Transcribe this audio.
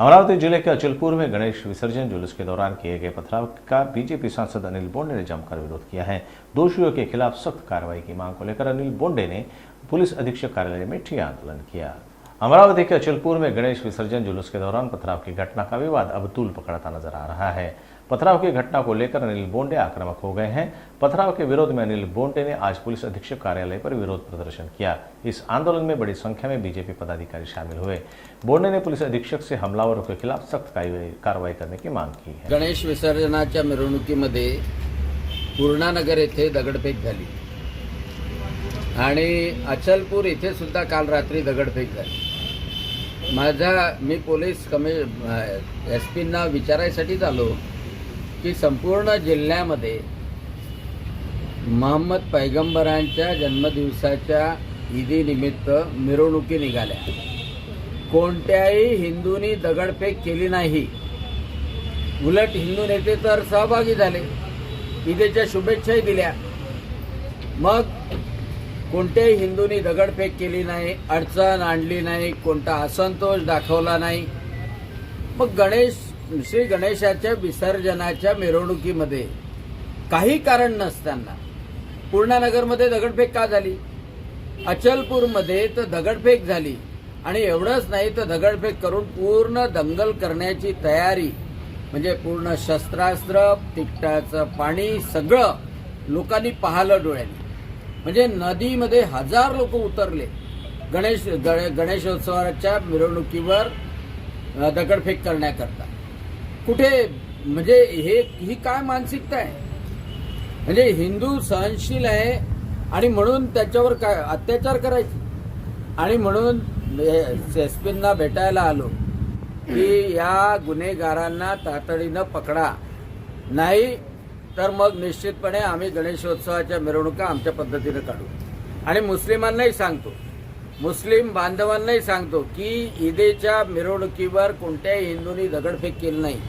अमरावती जिले के अचलपुर में गणेश विसर्जन जुलूस के दौरान किए गए पथराव का बीजेपी सांसद अनिल बोंडे ने जमकर विरोध किया है। दोषियों के खिलाफ सख्त कार्रवाई की मांग को लेकर अनिल बोंडे ने पुलिस अधीक्षक कार्यालय में ठिया आंदोलन किया। अमरावती के अचलपुर में गणेश विसर्जन जुलूस के दौरान पथराव की घटना का विवाद अब तूल पकड़ता नजर आ रहा है। पथराव की घटना को लेकर अनिल बोंडे आक्रामक हो गए हैं। पथराव के विरोध में अनिल बोंडे ने आज पुलिस अधीक्षक कार्यालय पर विरोध प्रदर्शन किया। इस आंदोलन में बड़ी संख्या में बीजेपी पदाधिकारी शामिल हुए। बोंडे ने पुलिस अधीक्षक से हमलावरों के खिलाफ सख्त कार्रवाई करने की मांग की है। गणेश विसर्जनाच्या मिरवणुकीमध्ये पूर्णानगर येथे दगडफेक झाली आणि अचलपूर येथे सुद्धा काल रात्री दगडफेक झाली। मी पोलीस एसपींना विचारायसाठीच आलो की संपूर्ण जिल्ह्यामध्ये मोहम्मद पैगंबरांच्या जन्मदिवसाच्या ईदीनिमित्त मिरवणुकी निघाल्या। कोणत्याही हिंदूंनी दगडफेक केली नाही, उलट हिंदू नेते तर सहभागी झाले, ईदेच्या शुभेच्छाही दिल्या। मग कोणत्याही हिंदूंनी दगडफेक केली नाही, अडचण आणली नाही, कोणता असंतोष दाखवला नाही। मग श्री गणेशाच्या विसर्जनाच्या मिरवणुकीमध्ये काही कारण नसताना पूर्णानगरमध्ये दगडफेक का झाली, अचलपूरमध्ये तर दगडफेक झाली आणि एवढंच नाही तर दगडफेक करून पूर्ण दंगल करण्याची तयारी, म्हणजे पूर्ण शस्त्रास्त्र, तिखटाचं पाणी सगळं लोकांनी पाहिलं डोळ्यांनी। म्हणजे नदीमध्ये हजार लोक उतरले गणेशोत्सवाच्या मिरवणुकीवर दगडफेक करण्याकरता। कुठे म्हणजे ही काय मानसिकता आहे? म्हणजे हिंदू सहनशील आहे आणि म्हणून त्याच्यावर काय अत्याचार करायचे। आणि म्हणून एसपींना भेटायला आलो की या गुन्हेगारांना तातडीनं पकडा, नाही तर मग निश्चितपणे आम्ही गणेशोत्सवाच्या मिरवणुका आमच्या पद्धतीने काढू। आणि मुस्लिमांनाही सांगतो, मुस्लिम बांधवांनाही सांगतो की ईदेच्या मिरवणुकीवर कोणत्याही हिंदूंनी दगडफेक केली नाही।